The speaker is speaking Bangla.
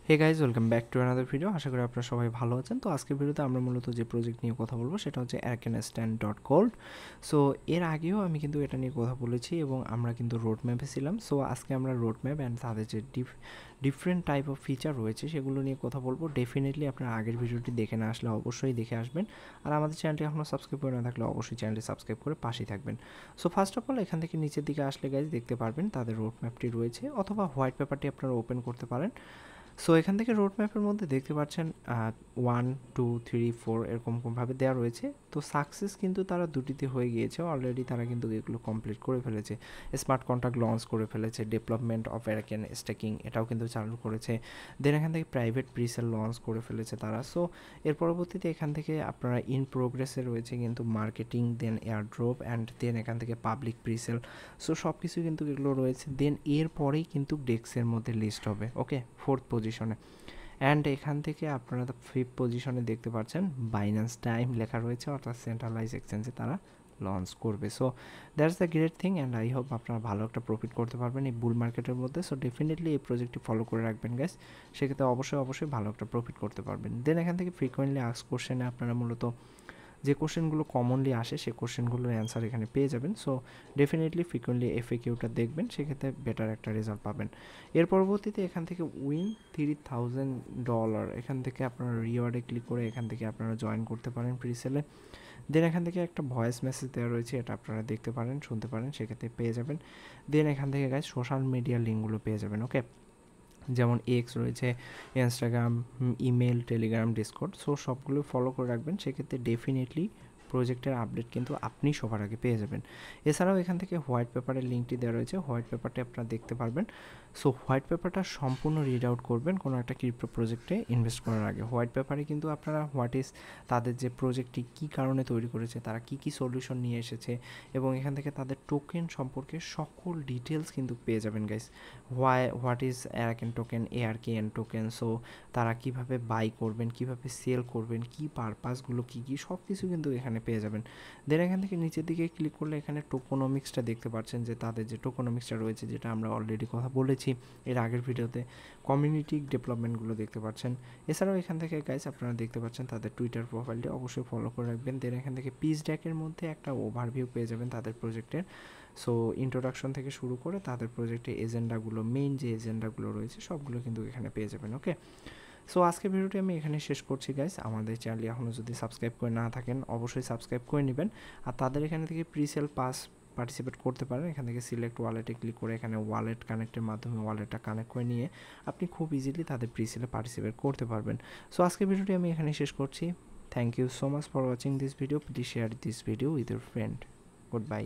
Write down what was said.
Hey guys, welcome back to another video. আশা করি আপনারা সবাই ভালো আছেন। তো আজকের ভিডিওতে আমরা মূলত যে প্রজেক্ট নিয়ে কথা বলবো সেটা হচ্ছে ArkaneStand.gold। সো এর আগেও আমি কিন্তু এটা নিয়ে কথা বলেছি এবং আমরা কিন্তু রোড ম্যাপে ছিলাম। সো আজকে আমরা রোড ম্যাপ অ্যান্ড তাদের যে ডিফারেন্ট টাইপ অফ ফিচার রয়েছে সেগুলো নিয়ে কথা বলবো। ডেফিনেটলি আপনার আগের ভিডিওটি দেখে না আসলে অবশ্যই দেখে আসবেন। আর আমাদের চ্যানেলটি এখনও সাবস্ক্রাইব করে না থাকলে অবশ্যই চ্যানেলটি সাবস্ক্রাইব করে পাশেই থাকবেন। সো ফার্স্ট অফ অল এখান থেকে নিচের দিকে আসলে গাইজ দেখতে পারবেন তাদের রোড ম্যাপটি রয়েছে, অথবা হোয়াইট পেপারটি আপনারা ওপেন করতে পারেন। সো এখান থেকে রোড ম্যাপের মধ্যে দেখতে পাচ্ছেন 1, 2, 3, 4 এরকমভাবে দেওয়া রয়েছে। তো সাকসেস কিন্তু তারা দুটিতে হয়ে গিয়েছে অলরেডি, তারা কিন্তু এগুলো কমপ্লিট করে ফেলেছে। স্মার্ট কন্ট্রাক্ট লঞ্চ করে ফেলেছে, ডেভেলপমেন্ট অফ আরাকান স্ট্যাকিং এটাও কিন্তু চালু করেছে। দেন এখান থেকে প্রাইভেট প্রিসেল লঞ্চ করে ফেলেছে তারা। সো এর পরবর্তীতে এখান থেকে আপনারা ইন প্রোগ্রেসে রয়েছে কিন্তু marketing, then airdrop and then এখান থেকে পাবলিক প্রিসেল। সো সব কিছু কিন্তু এগুলো রয়েছে। দেন এরপরেই কিন্তু ডেক্সের মধ্যে লিস্ট হবে, ওকে, 4th পজিশনে। অ্যান্ড এখান থেকে আপনারা 5th পজিশনে দেখতে পাচ্ছেন বাইন্যান্স টাইম লেখা রয়েছে, অর্থাৎ সেন্ট্রালাইজ এক্সচেঞ্জে তারা লঞ্চ করবে। So that's the great thing and I hope আপনারা ভালো একটা প্রফিট করতে পারবেন এই বুল মার্কেটের মধ্যে। সো ডেফিনেটলি এই প্রজেক্টটি ফলো করে রাখবেন গাইস, সেক্ষেত্রে অবশ্যই ভালো একটা প্রফিট করতে পারবেন। দেন এখান থেকে ফ্রিকোয়েন্টলি আস্ক কোশ্চেনে আপনারা মূলত যে কোশ্চেনগুলো কমনলি আসে সেই কোশ্চেনগুলোর অ্যান্সার এখানে পেয়ে যাবেন। সো ডেফিনেটলি ফ্রিকোয়েন্টলি এফএকিউটা দেখবেন, সেক্ষেত্রে বেটার একটা রেজাল্ট পাবেন। এর পরবর্তীতে এখান থেকে উইন $3,000 এখান থেকে আপনারা রিওয়ার্ডে ক্লিক করে এখান থেকে আপনারা জয়েন করতে পারেন প্রিসেলে। দেন এখান থেকে একটা ভয়েস মেসেজ দেওয়া রয়েছে, এটা আপনারা দেখতে পারেন, শুনতে পারেন, সেক্ষেত্রে পেয়ে যাবেন। দেন এখান থেকে গাইজ সোশ্যাল মিডিয়া লিঙ্কগুলো পেয়ে যাবেন, ওকে, যেমন এক্স রয়েছে, Instagram, email, Telegram, Discord. So সবগুলো ফলো করে রাখবেন, সেক্ষেত্রে ডেফিনেটলি প্রজেক্টের আপডেট কিন্তু আপনি সবার আগে পেয়ে যাবেন। এছাড়াও এখান থেকে হোয়াইট পেপারের লিঙ্কটি দেওয়া রয়েছে, হোয়াইট পেপারটি আপনারা দেখতে পারবেন। সো হোয়াইট পেপারটা সম্পূর্ণ রিড আউট করবেন কোনো একটা ক্রিপ্টো প্রজেক্টে ইনভেস্ট করার আগে। হোয়াইট পেপারে কিন্তু আপনারা হোয়াট ইজ তাদের যে প্রজেক্টটি কী কারণে তৈরি করেছে, তারা কী কী সলিউশন নিয়ে এসেছে এবং এখান থেকে তাদের টোকেন সম্পর্কে সকল ডিটেলস কিন্তু পেয়ে যাবেন guys. What is Arakan token, ARKN token, so তারা কিভাবে বাই করবেন, কিভাবে সেল করবেন, কি পারপাসগুলো কী কী, সব কিছু কিন্তু এখানে পেয়ে যাবেন। দেন এখান থেকে নিচের দিকে ক্লিক করলে এখানে টোকোনমিক্সটা দেখতে পাচ্ছেন, যে তাদের যে টোকোনমিক্সটা রয়েছে, যেটা আমরা অলরেডি কথা বলেছি এর আগের ভিডিওতে। কমিউনিটি ডেভেলপমেন্টগুলো দেখতে পাচ্ছেন। এছাড়াও এখান থেকে গাইস আপনারা দেখতে পাচ্ছেন তাদের টুইটার প্রোফাইলটি অবশ্যই ফলো করে রাখবেন। দেন এখান থেকে পিচ ডেকের মধ্যে একটা ওভারভিউ পেয়ে যাবেন তাদের প্রজেক্টের। সো ইন্ট্রোডাকশন থেকে শুরু করে তাদের প্রজেক্টের এজেন্ডাগুলো, মেইন যে এজেন্ডাগুলো রয়েছে সবগুলো কিন্তু এখানে পেয়ে যাবেন, ওকে। সো আজকের ভিডিওটি আমি এখানে শেষ করছি গাইস। আমাদের চ্যানেলটি এখনও যদি সাবস্ক্রাইব করে না থাকেন অবশ্যই সাবস্ক্রাইব করে নেবেন। আর তাদের এখানে থেকে প্রিসেল পাস পার্টিসিপেট করতে পারেন। এখান থেকে সিলেক্ট ওয়ালেটে ক্লিক করে এখানে ওয়ালেট কানেক্টের মাধ্যমে ওয়ালেটটা কানেক্ট করে নিয়ে আপনি খুব ইজিলি তাদের প্রিসেলে পার্টিসিপেট করতে পারবেন। সো আজকের ভিডিওটি আমি এখানে শেষ করছি। Thank you so much for watching this video. Please share this video with your friend. Good by.